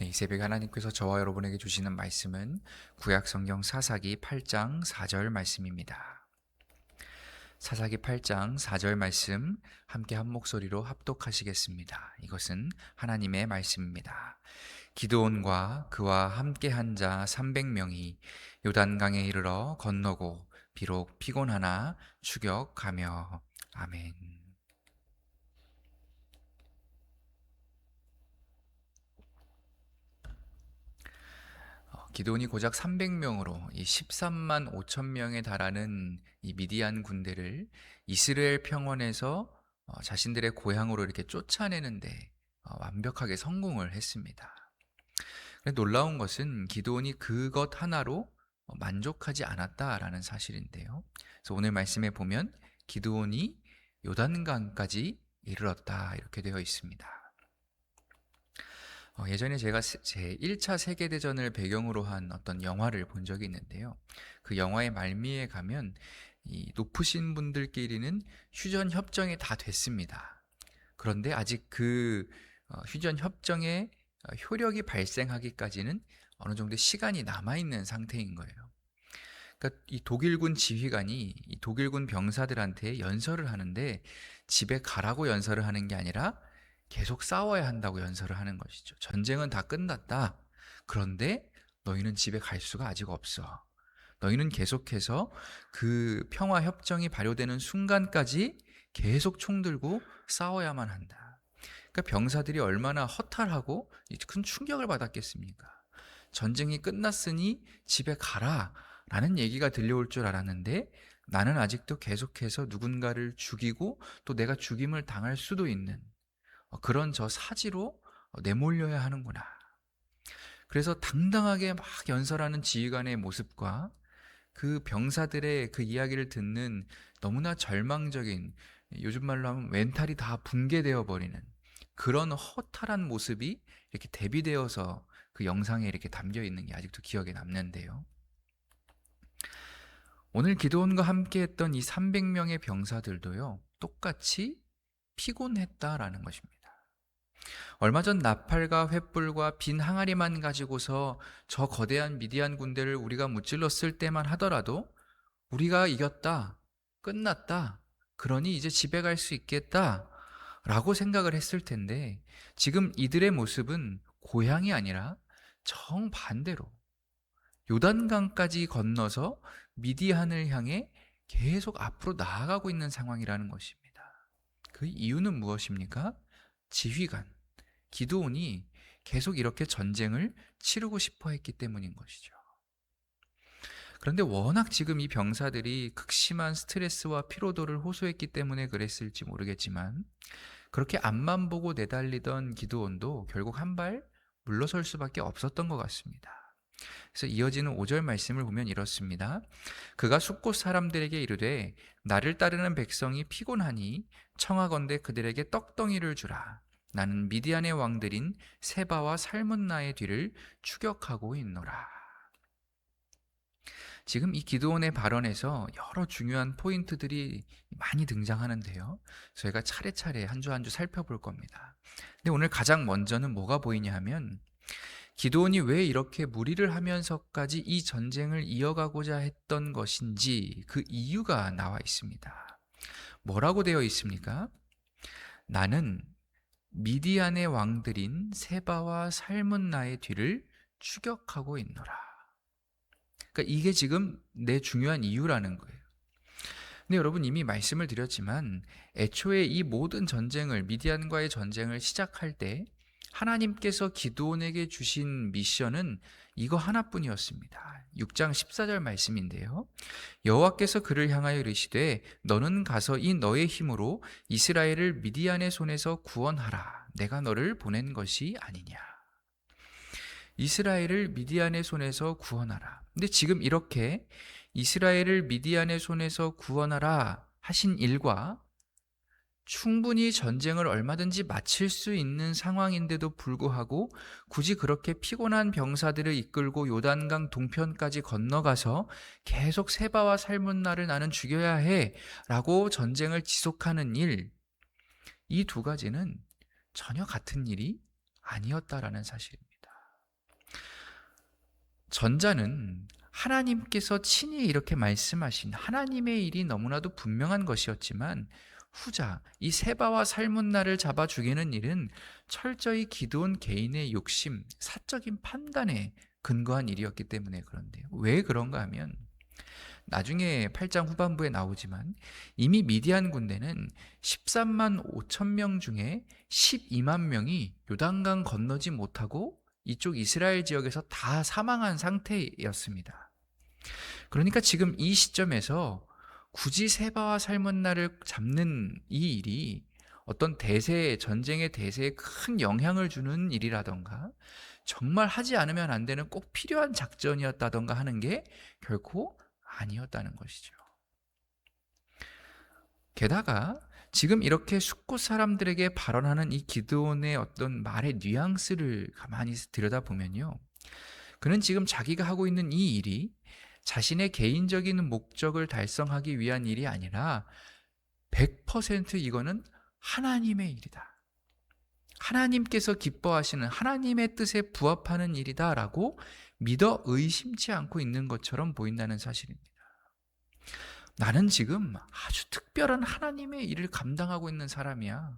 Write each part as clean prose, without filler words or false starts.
네, 이 새벽에 하나님께서 저와 여러분에게 주시는 말씀은 구약성경 사사기 8장 4절 말씀입니다. 사사기 8장 4절 말씀 함께 한 목소리로 합독하시겠습니다. 이것은 하나님의 말씀입니다. 기드온과 그와 함께 한 자 300명이 요단강에 이르러 건너고 비록 피곤하나 추격하며. 아멘. 기드온이 고작 300명으로 이 13만 5천 명에 달하는 이 미디안 군대를 이스라엘 평원에서 자신들의 고향으로 이렇게 쫓아내는데 완벽하게 성공을 했습니다. 놀라운 것은 기드온이 그것 하나로 만족하지 않았다라는 사실인데요. 그래서 오늘 말씀에 보면 기드온이 요단강까지 이르렀다 이렇게 되어 있습니다. 예전에 제가 제 1차 세계대전을 배경으로 한 어떤 영화를 본 적이 있는데요. 그 영화의 말미에 가면 이 높으신 분들끼리는 휴전 협정이 다 됐습니다. 그런데 아직 그 휴전 협정의 효력이 발생하기까지는 어느 정도 시간이 남아있는 상태인 거예요. 그러니까 이 독일군 지휘관이 이 독일군 병사들한테 연설을 하는데 집에 가라고 연설을 하는 게 아니라 계속 싸워야 한다고 연설을 하는 것이죠. 전쟁은 다 끝났다. 그런데 너희는 집에 갈 수가 아직 없어. 너희는 계속해서 그 평화 협정이 발효되는 순간까지 계속 총 들고 싸워야만 한다. 그러니까 병사들이 얼마나 허탈하고 큰 충격을 받았겠습니까? 전쟁이 끝났으니 집에 가라 라는 얘기가 들려올 줄 알았는데 나는 아직도 계속해서 누군가를 죽이고 또 내가 죽임을 당할 수도 있는 그런 저 사지로 내몰려야 하는구나. 그래서 당당하게 막 연설하는 지휘관의 모습과 그 병사들의 그 이야기를 듣는 너무나 절망적인, 요즘 말로 하면 멘탈이 다 붕괴되어 버리는 그런 허탈한 모습이 이렇게 대비되어서 그 영상에 이렇게 담겨 있는 게 아직도 기억에 남는데요. 오늘 기드온과 함께 했던 이 300명의 병사들도요, 똑같이 피곤했다라는 것입니다. 얼마 전 나팔과 횃불과 빈 항아리만 가지고서 저 거대한 미디안 군대를 우리가 무찔렀을 때만 하더라도 우리가 이겼다, 끝났다, 그러니 이제 집에 갈 수 있겠다 라고 생각을 했을 텐데 지금 이들의 모습은 고향이 아니라 정반대로 요단강까지 건너서 미디안을 향해 계속 앞으로 나아가고 있는 상황이라는 것입니다. 그 이유는 무엇입니까? 지휘관 기드온이 계속 이렇게 전쟁을 치르고 싶어 했기 때문인 것이죠. 그런데 워낙 지금 이 병사들이 극심한 스트레스와 피로도를 호소했기 때문에 그랬을지 모르겠지만 그렇게 앞만 보고 내달리던 기드온도 결국 한 발 물러설 수밖에 없었던 것 같습니다. 그래서 이어지는 5절 말씀을 보면 이렇습니다. 그가 숫곳 사람들에게 이르되 나를 따르는 백성이 피곤하니 청하건대 그들에게 떡덩이를 주라. 나는 미디안의 왕들인 세바와 살문나의 뒤를 추격하고 있노라. 지금 이 기드온의 발언에서 여러 중요한 포인트들이 많이 등장하는데요. 저희가 차례차례 한 주 한 주 살펴볼 겁니다. 근데 오늘 가장 먼저는 뭐가 보이냐 하면 기드온이 왜 이렇게 무리를 하면서까지 이 전쟁을 이어가고자 했던 것인지 그 이유가 나와 있습니다. 뭐라고 되어 있습니까? 나는 미디안의 왕들인 세바와 살문나의 뒤를 추격하고 있노라. 그러니까 이게 지금 내 중요한 이유라는 거예요. 근데 여러분 이미 말씀을 드렸지만 애초에 이 모든 전쟁을 미디안과의 전쟁을 시작할 때 하나님께서 기드온에게 주신 미션은 이거 하나뿐이었습니다. 6장 14절 말씀인데요. 여호와께서 그를 향하여 이르시되 너는 가서 이 너의 힘으로 이스라엘을 미디안의 손에서 구원하라. 내가 너를 보낸 것이 아니냐. 이스라엘을 미디안의 손에서 구원하라. 근데 지금 이렇게 이스라엘을 미디안의 손에서 구원하라 하신 일과 충분히 전쟁을 얼마든지 마칠 수 있는 상황인데도 불구하고 굳이 그렇게 피곤한 병사들을 이끌고 요단강 동편까지 건너가서 계속 세바와 살문나를 나는 죽여야 해 라고 전쟁을 지속하는 일, 이 두 가지는 전혀 같은 일이 아니었다라는 사실입니다. 전자는 하나님께서 친히 이렇게 말씀하신 하나님의 일이 너무나도 분명한 것이었지만, 후자 이 세바와 살문나를 잡아 죽이는 일은 철저히 기드온 개인의 욕심, 사적인 판단에 근거한 일이었기 때문에 그런데요. 왜 그런가 하면 나중에 8장 후반부에 나오지만 이미 미디안 군대는 13만 5천 명 중에 12만 명이 요단강 건너지 못하고 이쪽 이스라엘 지역에서 다 사망한 상태였습니다. 그러니까 지금 이 시점에서 굳이 세바와 살문나를 잡는 이 일이 어떤 대세, 전쟁의 대세에 큰 영향을 주는 일이라던가 정말 하지 않으면 안 되는 꼭 필요한 작전이었다던가 하는 게 결코 아니었다는 것이죠. 게다가 지금 이렇게 숫곳 사람들에게 발언하는 이 기드온의 어떤 말의 뉘앙스를 가만히 들여다보면요, 그는 지금 자기가 하고 있는 이 일이 자신의 개인적인 목적을 달성하기 위한 일이 아니라 100% 이거는 하나님의 일이다, 하나님께서 기뻐하시는 하나님의 뜻에 부합하는 일이다라고 믿어 의심치 않고 있는 것처럼 보인다는 사실입니다. 나는 지금 아주 특별한 하나님의 일을 감당하고 있는 사람이야.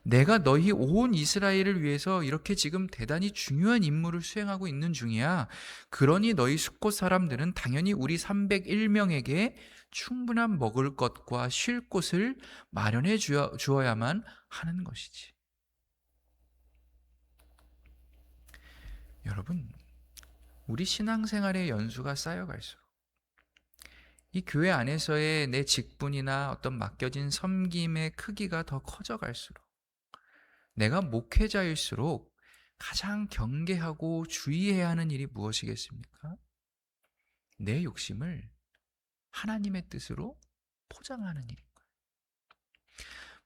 내가 너희 온 이스라엘을 위해서 이렇게 지금 대단히 중요한 임무를 수행하고 있는 중이야. 그러니 너희 숫곳 사람들은 당연히 우리 301명에게 충분한 먹을 것과 쉴 곳을 마련해 주어야만 하는 것이지. 여러분, 우리 신앙생활의 연수가 쌓여갈수록, 이 교회 안에서의 내 직분이나 어떤 맡겨진 섬김의 크기가 더 커져갈수록, 내가 목회자일수록 가장 경계하고 주의해야 하는 일이 무엇이겠습니까? 내 욕심을 하나님의 뜻으로 포장하는 일인 거예요.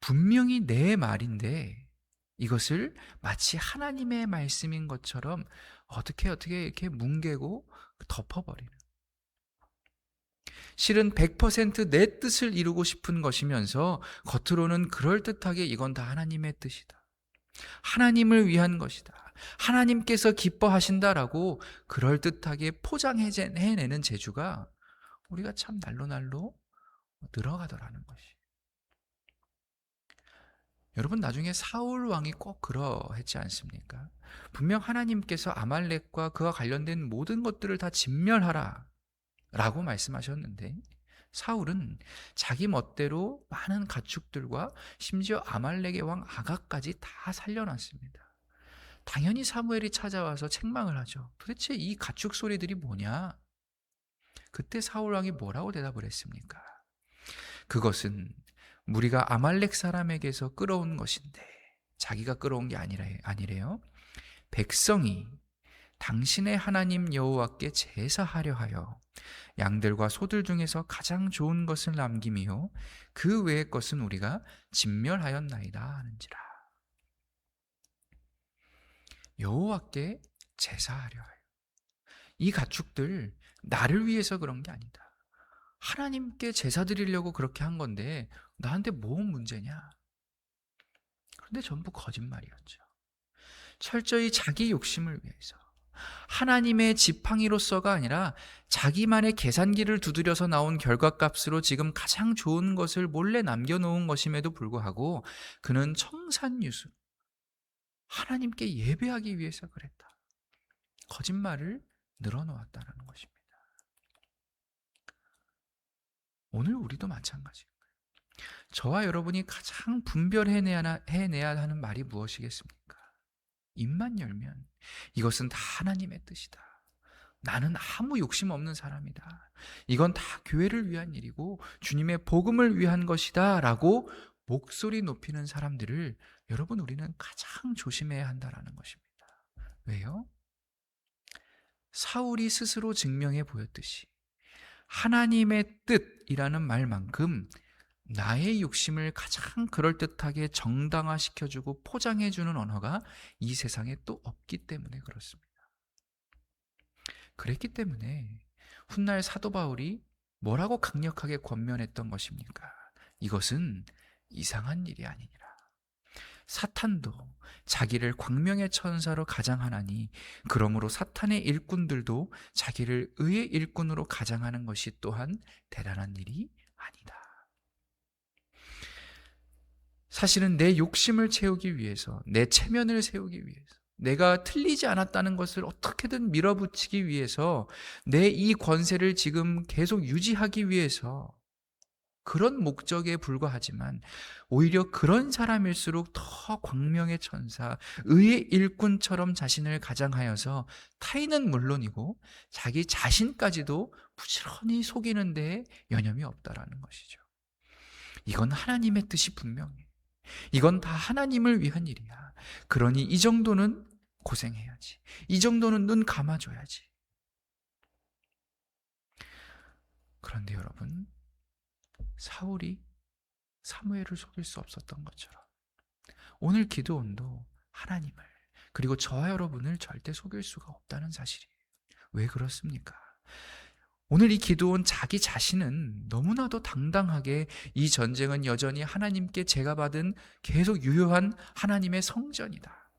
분명히 내 말인데 이것을 마치 하나님의 말씀인 것처럼 어떻게 이렇게 뭉개고 덮어버리는, 실은 100% 내 뜻을 이루고 싶은 것이면서 겉으로는 그럴듯하게 이건 다 하나님의 뜻이다, 하나님을 위한 것이다, 하나님께서 기뻐하신다라고 그럴듯하게 포장해내는 재주가 우리가 참 날로 늘어가더라는 것이. 여러분, 나중에 사울 왕이 꼭 그러했지 않습니까? 분명 하나님께서 아말렉과 그와 관련된 모든 것들을 다 진멸하라 라고 말씀하셨는데, 사울은 자기 멋대로 많은 가축들과 심지어 아말렉의 왕 아각까지 다 살려놨습니다. 당연히 사무엘이 찾아와서 책망을 하죠. 도대체 이 가축 소리들이 뭐냐? 그때 사울 왕이 뭐라고 대답을 했습니까? 그것은 무리가 아말렉 사람에게서 끌어온 것인데, 자기가 끌어온 게 아니래요. 백성이 당신의 하나님 여호와께 제사하려 하여 양들과 소들 중에서 가장 좋은 것을 남김이요 그 외의 것은 우리가 진멸하였나이다 하는지라. 여호와께 제사하려 하여. 이 가축들 나를 위해서 그런 게 아니다. 하나님께 제사 드리려고 그렇게 한 건데 나한테 뭐 문제냐? 그런데 전부 거짓말이었죠. 철저히 자기 욕심을 위해서, 하나님의 지팡이로서가 아니라 자기만의 계산기를 두드려서 나온 결과값으로 지금 가장 좋은 것을 몰래 남겨놓은 것임에도 불구하고 그는 청산유수, 하나님께 예배하기 위해서 그랬다, 거짓말을 늘어놓았다는 것입니다. 오늘 우리도 마찬가지입니다. 저와 여러분이 가장 분별해내야 하는 말이 무엇이겠습니까? 입만 열면 이것은 다 하나님의 뜻이다, 나는 아무 욕심 없는 사람이다, 이건 다 교회를 위한 일이고 주님의 복음을 위한 것이다 라고 목소리 높이는 사람들을 여러분, 우리는 가장 조심해야 한다는 것입니다. 왜요? 사울이 스스로 증명해 보였듯이 하나님의 뜻이라는 말만큼 나의 욕심을 가장 그럴듯하게 정당화시켜주고 포장해주는 언어가 이 세상에 또 없기 때문에 그렇습니다. 그랬기 때문에 훗날 사도 바울이 뭐라고 강력하게 권면했던 것입니까? 이것은 이상한 일이 아니니라. 사탄도 자기를 광명의 천사로 가장하나니 그러므로 사탄의 일꾼들도 자기를 의의 일꾼으로 가장하는 것이 또한 대단한 일이 아니다. 사실은 내 욕심을 채우기 위해서, 내 체면을 세우기 위해서, 내가 틀리지 않았다는 것을 어떻게든 밀어붙이기 위해서, 내 이 권세를 지금 계속 유지하기 위해서 그런 목적에 불과하지만, 오히려 그런 사람일수록 더 광명의 천사, 의의 일꾼처럼 자신을 가장하여서 타인은 물론이고 자기 자신까지도 부지런히 속이는 데 여념이 없다라는 것이죠. 이건 하나님의 뜻이 분명해. 이건 다 하나님을 위한 일이야. 그러니 이 정도는 고생해야지. 이 정도는 눈 감아줘야지. 그런데 여러분, 사울이 사무엘을 속일 수 없었던 것처럼 오늘 기드온도 하나님을, 그리고 저와 여러분을 절대 속일 수가 없다는 사실이에요. 왜 그렇습니까? 오늘 이 기드온 자기 자신은 너무나도 당당하게 이 전쟁은 여전히 하나님께 제가 받은 계속 유효한 하나님의 성전이다.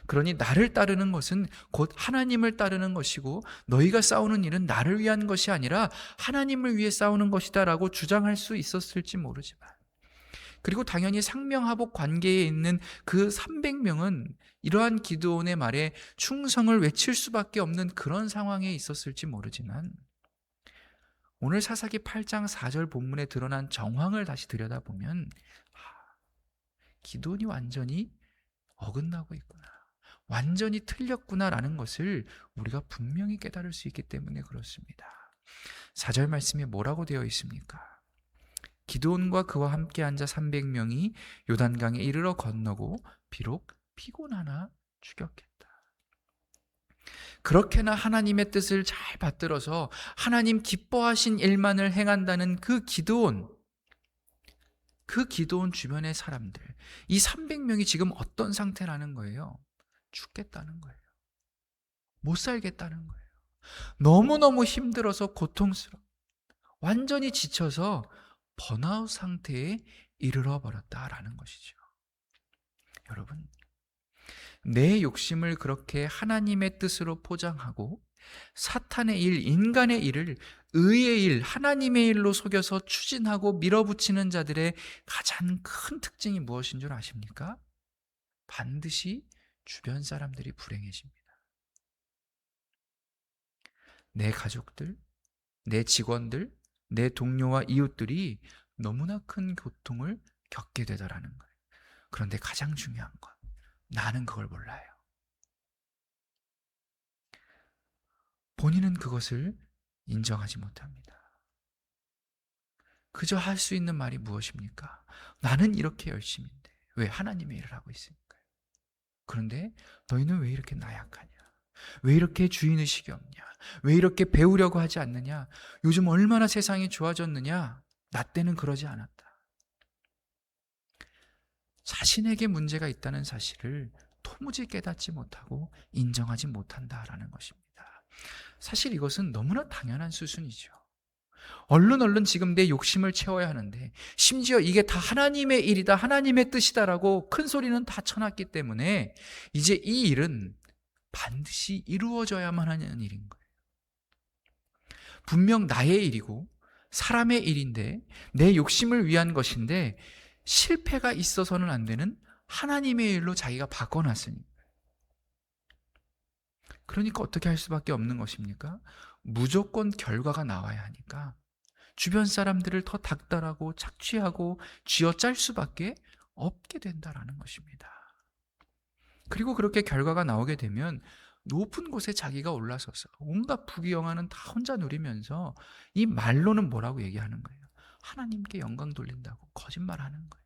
그러니 나를 따르는 것은 곧 하나님을 따르는 것이고 너희가 싸우는 일은 나를 위한 것이 아니라 하나님을 위해 싸우는 것이다 라고 주장할 수 있었을지 모르지만, 그리고 당연히 상명하복 관계에 있는 그 300명은 이러한 기드온의 말에 충성을 외칠 수밖에 없는 그런 상황에 있었을지 모르지만, 오늘 사사기 8장 4절 본문에 드러난 정황을 다시 들여다보면 기드온이 완전히 어긋나고 있구나, 완전히 틀렸구나라는 것을 우리가 분명히 깨달을 수 있기 때문에 그렇습니다. 4절 말씀에 뭐라고 되어 있습니까? 기드온과 그와 함께 앉아 300명이 요단강에 이르러 건너고 비록 피곤하나 추격했다. 그렇게나 하나님의 뜻을 잘 받들어서 하나님 기뻐하신 일만을 행한다는 그 기드온 주변의 사람들, 이 300명이 지금 어떤 상태라는 거예요? 죽겠다는 거예요. 못 살겠다는 거예요. 너무너무 힘들어서 고통스러워, 완전히 지쳐서 번아웃 상태에 이르러 버렸다라는 것이죠. 여러분, 내 욕심을 그렇게 하나님의 뜻으로 포장하고 사탄의 일, 인간의 일을 의의 일, 하나님의 일로 속여서 추진하고 밀어붙이는 자들의 가장 큰 특징이 무엇인 줄 아십니까? 반드시 주변 사람들이 불행해집니다. 내 가족들, 내 직원들, 내 동료와 이웃들이 너무나 큰 고통을 겪게 되더라는 거예요. 그런데 가장 중요한 건 나는 그걸 몰라요. 본인은 그것을 인정하지 못합니다. 그저 할 수 있는 말이 무엇입니까? 나는 이렇게 열심인데 왜 하나님의 일을 하고 있을까요? 그런데 너희는 왜 이렇게 나약하냐? 왜 이렇게 주인의식이 없냐? 왜 이렇게 배우려고 하지 않느냐? 요즘 얼마나 세상이 좋아졌느냐? 나 때는 그러지 않았다. 자신에게 문제가 있다는 사실을 도무지 깨닫지 못하고 인정하지 못한다라는 것입니다. 사실 이것은 너무나 당연한 수순이죠. 얼른 지금 내 욕심을 채워야 하는데, 심지어 이게 다 하나님의 일이다, 하나님의 뜻이다라고 큰 소리는 다 쳐놨기 때문에 이제 이 일은 반드시 이루어져야만 하는 일인 거예요. 분명 나의 일이고 사람의 일인데, 내 욕심을 위한 것인데 실패가 있어서는 안 되는 하나님의 일로 자기가 바꿔놨으니까. 그러니까 어떻게 할 수밖에 없는 것입니까? 무조건 결과가 나와야 하니까 주변 사람들을 더 닥달하고 착취하고 쥐어짤 수밖에 없게 된다라는 것입니다. 그리고 그렇게 결과가 나오게 되면 높은 곳에 자기가 올라서서 온갖 부귀영화는 다 혼자 누리면서 이 말로는 뭐라고 얘기하는 거예요? 하나님께 영광 돌린다고 거짓말하는 거예요.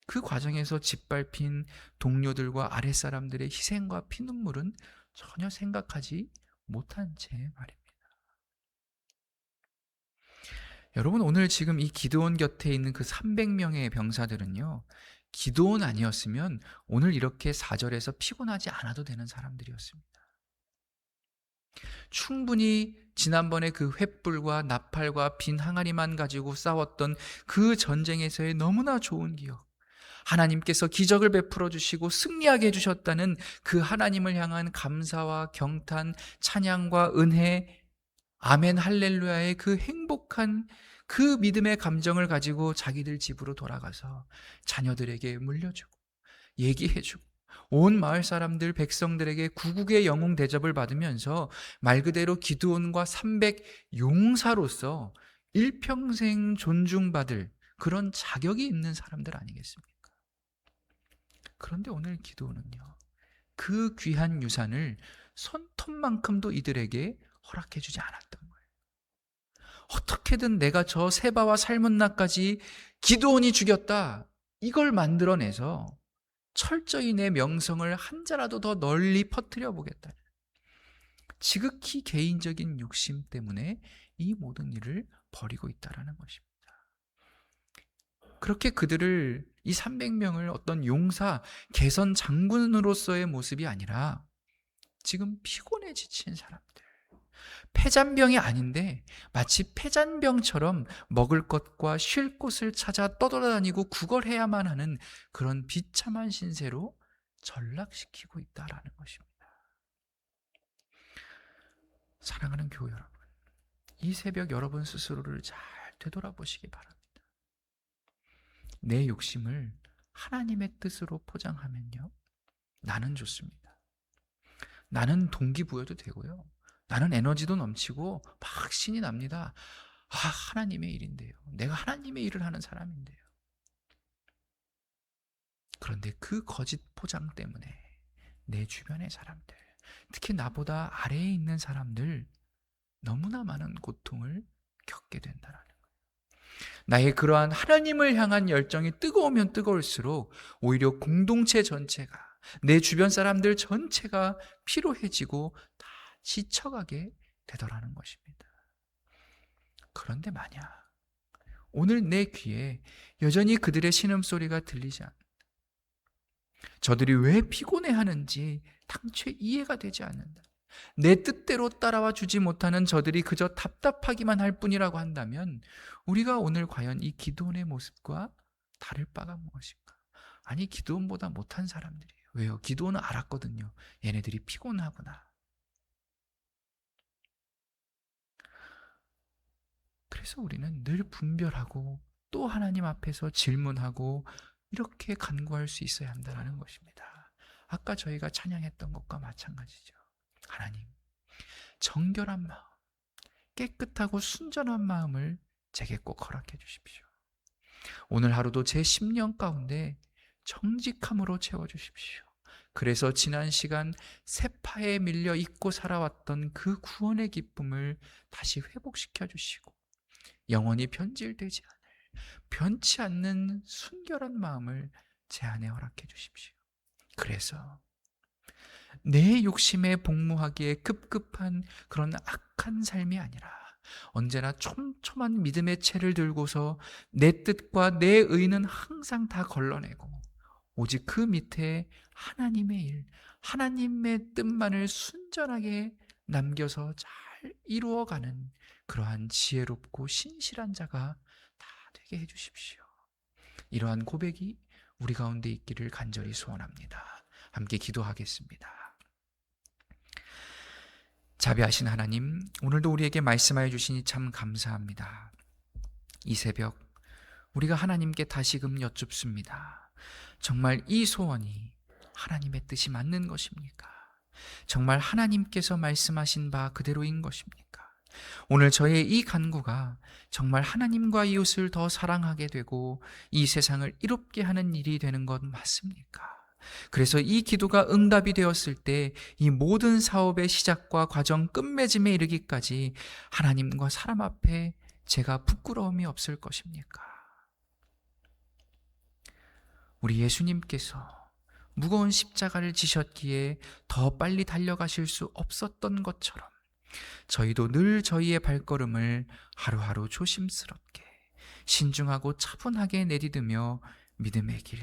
그 과정에서 짓밟힌 동료들과 아랫사람들의 희생과 피눈물은 전혀 생각하지 못한 채 말입니다. 여러분, 오늘 지금 이 기드온 곁에 있는 그 300명의 병사들은요, 기드온 아니었으면 오늘 이렇게 4절에서 피곤하지 않아도 되는 사람들이었습니다. 충분히 지난번에 그 횃불과 나팔과 빈 항아리만 가지고 싸웠던 그 전쟁에서의 너무나 좋은 기억, 하나님께서 기적을 베풀어 주시고 승리하게 해주셨다는 그 하나님을 향한 감사와 경탄, 찬양과 은혜, 아멘 할렐루야의 그 행복한 그 믿음의 감정을 가지고 자기들 집으로 돌아가서 자녀들에게 물려주고 얘기해주고 온 마을 사람들 백성들에게 구국의 영웅 대접을 받으면서 말 그대로 기드온과 300 용사로서 일평생 존중받을 그런 자격이 있는 사람들 아니겠습니까? 그런데 오늘 기드온은요, 그 귀한 유산을 손톱만큼도 이들에게 허락해 주지 않았던 거예요. 어떻게든 내가 저 세바와 살문나까지 기드온이 죽였다, 이걸 만들어내서 철저히 내 명성을 한 자라도 더 널리 퍼뜨려 보겠다. 지극히 개인적인 욕심 때문에 이 모든 일을 벌이고 있다라는 것입니다. 그렇게 그들을, 이 300명을 어떤 용사, 개선 장군으로서의 모습이 아니라 지금 피곤해 지친 사람들, 폐잔병이 아닌데 마치 폐잔병처럼 먹을 것과 쉴 곳을 찾아 떠돌아다니고 구걸해야만 하는 그런 비참한 신세로 전락시키고 있다라는 것입니다. 사랑하는 교회 여러분, 이 새벽 여러분 스스로를 잘 되돌아보시기 바랍니다. 내 욕심을 하나님의 뜻으로 포장하면요, 나는 좋습니다. 나는 동기부여도 되고요, 나는 에너지도 넘치고 막 신이 납니다. 하나님의 일인데요, 내가 하나님의 일을 하는 사람인데요. 그런데 그 거짓 포장 때문에 내 주변의 사람들, 특히 나보다 아래에 있는 사람들, 너무나 많은 고통을 겪게 된다라는 거예요. 나의 그러한 하나님을 향한 열정이 뜨거우면 뜨거울수록 오히려 공동체 전체가, 내 주변 사람들 전체가 피로해지고 다 지쳐가게 되더라는 것입니다. 그런데 만약 오늘 내 귀에 여전히 그들의 신음소리가 들리지 않는다, 저들이 왜 피곤해하는지 당최 이해가 되지 않는다, 내 뜻대로 따라와 주지 못하는 저들이 그저 답답하기만 할 뿐이라고 한다면 우리가 오늘 과연 이 기드온의 모습과 다를 바가 무엇인가? 아니, 기드온보다 못한 사람들이에요. 왜요? 기드온은 알았거든요. 얘네들이 피곤하구나. 그래서 우리는 늘 분별하고 또 하나님 앞에서 질문하고 이렇게 간구할 수 있어야 한다는 것입니다. 아까 저희가 찬양했던 것과 마찬가지죠. 하나님, 정결한 마음, 깨끗하고 순전한 마음을 제게 꼭 허락해 주십시오. 오늘 하루도 제 심령 가운데 정직함으로 채워주십시오. 그래서 지난 시간 세파에 밀려 잊고 살아왔던 그 구원의 기쁨을 다시 회복시켜 주시고 영원히 변질되지 않을, 변치 않는 순결한 마음을 제 안에 허락해 주십시오. 그래서 내 욕심에 복무하기에 급급한 그런 악한 삶이 아니라 언제나 촘촘한 믿음의 채를 들고서 내 뜻과 내 의는 항상 다 걸러내고 오직 그 밑에 하나님의 일, 하나님의 뜻만을 순전하게 남겨서 잘 이루어가는 그러한 지혜롭고 신실한 자가 다 되게 해주십시오. 이러한 고백이 우리 가운데 있기를 간절히 소원합니다. 함께 기도하겠습니다. 자비하신 하나님, 오늘도 우리에게 말씀하여 주시니 참 감사합니다. 이 새벽 우리가 하나님께 다시금 여쭙습니다. 정말 이 소원이 하나님의 뜻이 맞는 것입니까? 정말 하나님께서 말씀하신 바 그대로인 것입니까? 오늘 저의 이 간구가 정말 하나님과 이웃을 더 사랑하게 되고 이 세상을 이롭게 하는 일이 되는 것 맞습니까? 그래서 이 기도가 응답이 되었을 때 이 모든 사업의 시작과 과정 끝맺음에 이르기까지 하나님과 사람 앞에 제가 부끄러움이 없을 것입니까? 우리 예수님께서 무거운 십자가를 지셨기에 더 빨리 달려가실 수 없었던 것처럼 저희도 늘 저희의 발걸음을 하루하루 조심스럽게 신중하고 차분하게 내디디며 믿음의 길,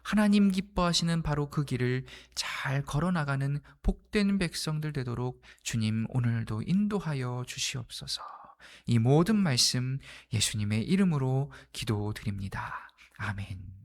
하나님 기뻐하시는 바로 그 길을 잘 걸어나가는 복된 백성들 되도록 주님 오늘도 인도하여 주시옵소서. 이 모든 말씀 예수님의 이름으로 기도드립니다. 아멘.